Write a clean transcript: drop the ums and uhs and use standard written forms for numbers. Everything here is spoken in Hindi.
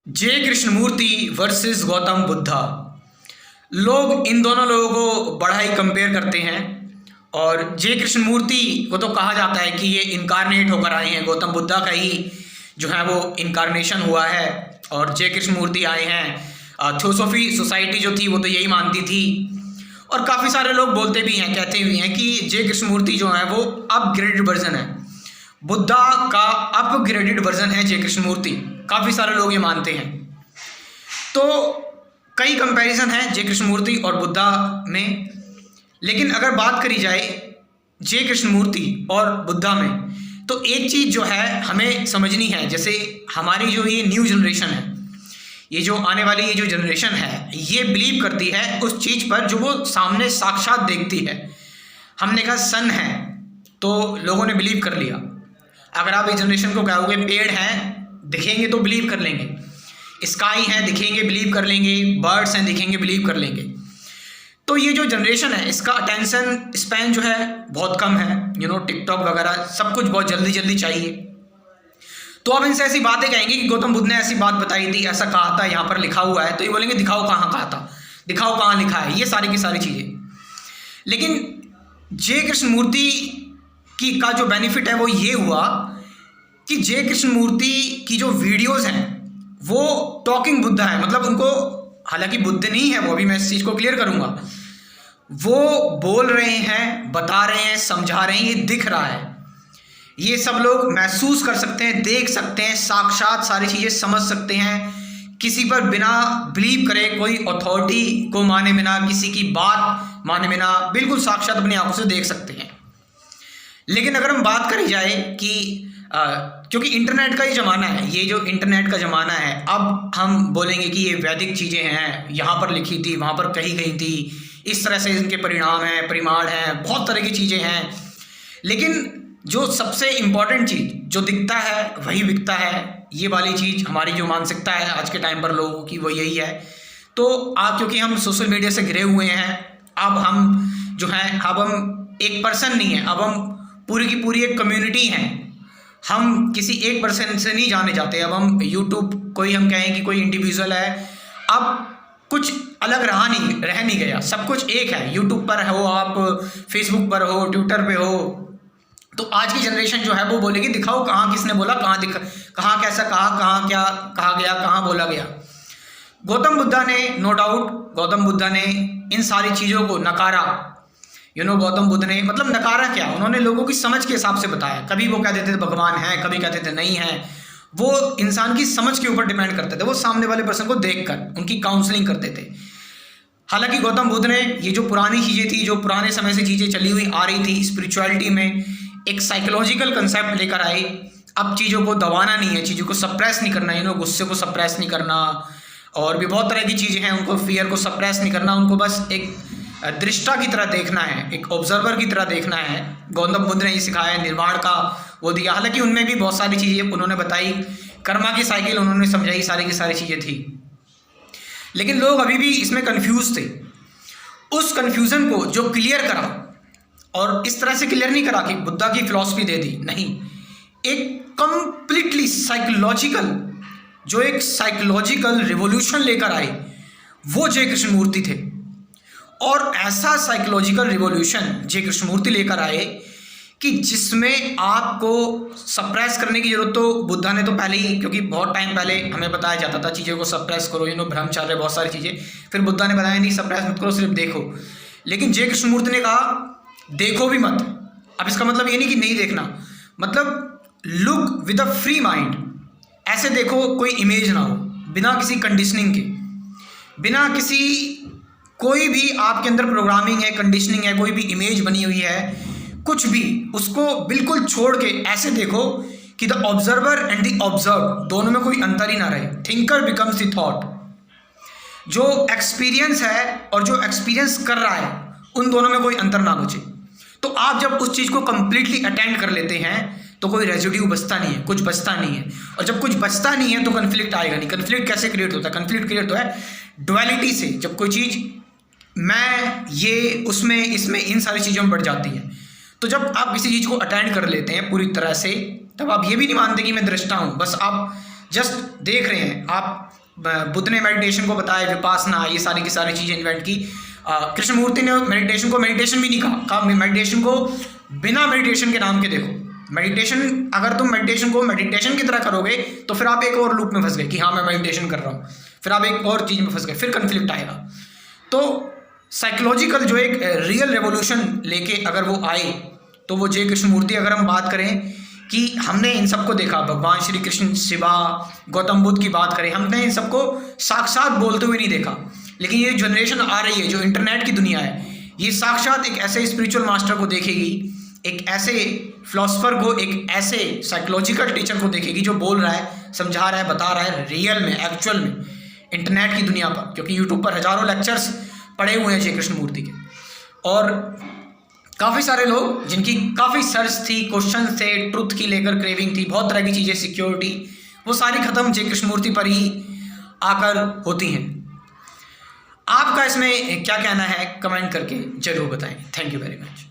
जय कृष्णमूर्ति वर्सेस गौतम बुद्धा। लोग इन दोनों लोगों को बड़ा ही कंपेयर करते हैं और जय कृष्णमूर्ति को तो कहा जाता है कि ये इनकारनेट होकर आए हैं, गौतम बुद्धा का ही जो है वो इनकारनेशन हुआ है। और जय कृष्णमूर्ति आए हैं, थियोसॉफी सोसाइटी जो थी वो तो यही मानती थी और काफ़ी सारे लोग बोलते भी हैं, कहते भी हैं कि जय कृष्णमूर्ति जो है वो अपग्रेडेड वर्जन है, बुद्धा का अपग्रेडेड वर्जन है जय कृष्णमूर्ति। काफ़ी सारे लोग ये मानते हैं। तो कई कंपैरिजन है जय कृष्णमूर्ति और बुद्धा में, लेकिन अगर बात करी जाए जय कृष्णमूर्ति और बुद्धा में तो एक चीज़ जो है हमें समझनी है। जैसे हमारी जो ये न्यू जनरेशन है, ये जो आने वाली ये जो जनरेशन है, ये बिलीव करती है उस चीज़ पर जो वो सामने साक्षात देखती है। हमने कहा सन है तो लोगों ने बिलीव कर लिया। अगर आप इस जनरेशन को कहोगे पेड़ हैं दिखेंगे तो बिलीव कर लेंगे, स्काई हैं दिखेंगे बिलीव कर लेंगे, बर्ड्स हैं दिखेंगे बिलीव कर लेंगे। तो ये जो जनरेशन है इसका अटेंशन स्पैन जो है बहुत कम है। टिकटॉक वगैरह सब कुछ बहुत जल्दी जल्दी चाहिए। तो आप इनसे ऐसी बातें कहेंगे कि गौतम बुद्ध ने ऐसी बात बताई थी, ऐसा कहा था, यहाँ पर लिखा हुआ है, तो ये बोलेंगे दिखाओ कहाँ कहा था, दिखाओ कहाँ लिखा है, ये सारी की सारी चीज़ें। लेकिन जय कृष्णमूर्ति की का जो बेनिफिट है वो ये हुआ कि जय कृष्णमूर्ति की जो वीडियोस हैं वो टॉकिंग बुद्धा है। मतलब उनको, हालांकि बुद्ध नहीं है वो, अभी मैं इस चीज़ को क्लियर करूँगा, वो बोल रहे हैं, बता रहे हैं, समझा रहे हैं, ये दिख रहा है, ये सब लोग महसूस कर सकते हैं, देख सकते हैं, साक्षात सारी चीज़ें समझ सकते हैं। किसी पर बिना बिलीव करे, कोई अथॉरिटी को माने बिना, किसी की बात माने बिना, बिल्कुल साक्षात अपनी आंखों से देख सकते हैं। लेकिन अगर हम बात करी जाए कि क्योंकि इंटरनेट का ही ज़माना है, ये जो इंटरनेट का ज़माना है, अब हम बोलेंगे कि ये वैदिक चीज़ें हैं, यहाँ पर लिखी थी, वहाँ पर कही गई थी, इस तरह से इनके परिणाम हैं, परिमाण हैं, बहुत तरह की चीज़ें हैं। लेकिन जो सबसे इम्पॉर्टेंट चीज़ जो दिखता है वही बिकता है, ये वाली चीज़ हमारी जो मानसिकता है आज के टाइम पर लोगों की वो यही है। तो आप क्योंकि हम सोशल मीडिया से घिरे हुए हैं, अब हम जो हैं, अब हम एक पर्सन नहीं है, अब हम पूरी की पूरी एक कम्युनिटी हैं। हम किसी एक पर्सन से नहीं जाने जाते। अब हम यूट्यूब, कोई हम कहें कि कोई इंडिविजुअल है, अब कुछ अलग रह नहीं गया, सब कुछ एक है। यूट्यूब पर हो आप, फेसबुक पर हो, ट्विटर पे हो। तो आज की जनरेशन जो है वो बोलेगी दिखाओ कहाँ किसने बोला, कहाँ कैसा कहा, कहाँ क्या कहा गया, कहाँ बोला गया। गौतम बुद्धा ने, नो डाउट गौतम बुद्धा ने इन सारी चीज़ों को नकारा। गौतम बुद्ध ने मतलब नकारा क्या, उन्होंने लोगों की समझ के हिसाब से बताया। कभी वो कहते थे भगवान है, कभी कहते थे नहीं है। वो इंसान की समझ के ऊपर डिपेंड करते थे। वो सामने वाले पर्सन को देखकर उनकी काउंसलिंग करते थे। हालांकि गौतम बुद्ध ने ये जो पुरानी चीज़ें थी, जो पुराने समय से चीज़ें चली हुई आ रही थी, स्पिरिचुअलिटी में एक साइकोलॉजिकल कंसेप्ट लेकर आए। अब चीज़ों को दबाना नहीं है, चीज़ों को सप्रेस नहीं करना, गुस्से को सप्रेस नहीं करना, और भी बहुत तरह की चीज़ें हैं, उनको फियर को सप्रेस नहीं करना, उनको बस एक दृष्टा की तरह देखना है, एक ऑब्जर्वर की तरह देखना है। गौतम बुद्ध ने ये सिखाया, निर्माण का वो दिया। हालांकि उनमें भी बहुत सारी चीज़ें उन्होंने बताई, कर्मा की साइकिल उन्होंने समझाई, सारी की सारी चीज़ें थी। लेकिन लोग अभी भी इसमें कंफ्यूज थे। उस कंफ्यूजन को जो क्लियर करा, और इस तरह से क्लियर नहीं करा कि बुद्धा की फिलॉसफी दे दी, नहीं, एक कंप्लीटली साइकोलॉजिकल, जो एक साइकोलॉजिकल रिवॉल्यूशन लेकर आए वो जय कृष्णमूर्ति थे। और ऐसा साइकोलॉजिकल रिवॉल्यूशन जय कृष्णमूर्ति लेकर आए कि जिसमें आपको सप्रेस करने की जरूरत, तो बुद्धा ने तो पहले ही, क्योंकि बहुत टाइम पहले हमें बताया जाता था चीज़ों को सप्रेस करो, ब्रह्मचर्य, बहुत सारी चीज़ें, फिर बुद्धा ने बताया नहीं सप्रेस मत करो, सिर्फ देखो। लेकिन जय कृष्णमूर्ति ने कहा देखो भी मत। अब इसका मतलब ये नहीं कि नहीं देखना, मतलब look with a free mind, ऐसे देखो कोई इमेज ना हो, बिना किसी कंडीशनिंग के, बिना किसी, कोई भी आपके अंदर प्रोग्रामिंग है, कंडीशनिंग है, कोई भी इमेज बनी हुई है, कुछ भी, उसको बिल्कुल छोड़ के ऐसे देखो कि the observer and the observe दोनों में कोई अंतर ही ना रहे। Thinker becomes the thought. जो एक्सपीरियंस है और जो एक्सपीरियंस कर रहा है, उन दोनों में कोई अंतर ना बचे। तो आप जब उस चीज़ को कंप्लीटली अटेंड कर लेते हैं तो कोई रेजिड्यू बचता नहीं है, कुछ बचता नहीं है। और जब कुछ बचता नहीं है तो कन्फ्लिक्ट आएगा नहीं। कन्फ्लिक्ट कैसे क्रिएट होता है? कन्फ्लिक्ट क्रिएट होता है डुअलिटी से। जब कोई चीज़ मैं, ये, उसमें, इसमें, इन सारी चीज़ों में बढ़ जाती है। तो जब आप किसी चीज़ को अटेंड कर लेते हैं पूरी तरह से, तब आप ये भी नहीं मानते कि मैं दृष्टा हूँ, बस आप जस्ट देख रहे हैं आप। बुद्ध ने मेडिटेशन को बताया, विपासना, ये सारी की सारी चीज़ें इन्वेंट की। कृष्णमूर्ति ने मेडिटेशन को मेडिटेशन भी नहीं कहा मेडिटेशन को बिना मेडिटेशन के नाम के देखो। मेडिटेशन, अगर तुम मेडिटेशन को मेडिटेशन की तरह करोगे तो फिर आप एक और लूप में फंस गए कि हाँ मैं मेडिटेशन कर रहा हूँ, फिर आप एक और चीज़ में फंस गए, फिर कन्फ्लिक्ट आएगा। तो साइकोलॉजिकल जो एक रियल रेवोल्यूशन लेके अगर वो आए तो वो जय कृष्णमूर्ति। अगर हम बात करें कि हमने इन सबको देखा, भगवान श्री कृष्ण, शिवा, गौतम बुद्ध की बात करें, हमने इन सबको साक्षात बोलते हुए नहीं देखा। लेकिन ये जनरेशन आ रही है जो इंटरनेट की दुनिया है, ये साक्षात एक ऐसे स्पिरिचुअल मास्टर को देखेगी, एक ऐसे फिलोसफर को, एक ऐसे साइकोलॉजिकल टीचर को देखेगी जो बोल रहा है, समझा रहा है, बता रहा है रियल में, एक्चुअल में, इंटरनेट की दुनिया पर। क्योंकि यूट्यूब पर हज़ारों लेक्चर्स पड़े हुए हैं जय कृष्णमूर्ति के, और काफ़ी सारे लोग जिनकी काफ़ी सर्च थी, क्वेश्चन थे, ट्रुथ की लेकर क्रेविंग थी, बहुत तरह की चीज़ें, सिक्योरिटी, वो सारी ख़त्म जय कृष्णमूर्ति पर ही आकर होती हैं। आपका इसमें क्या कहना है कमेंट करके ज़रूर बताएं। Thank you very much.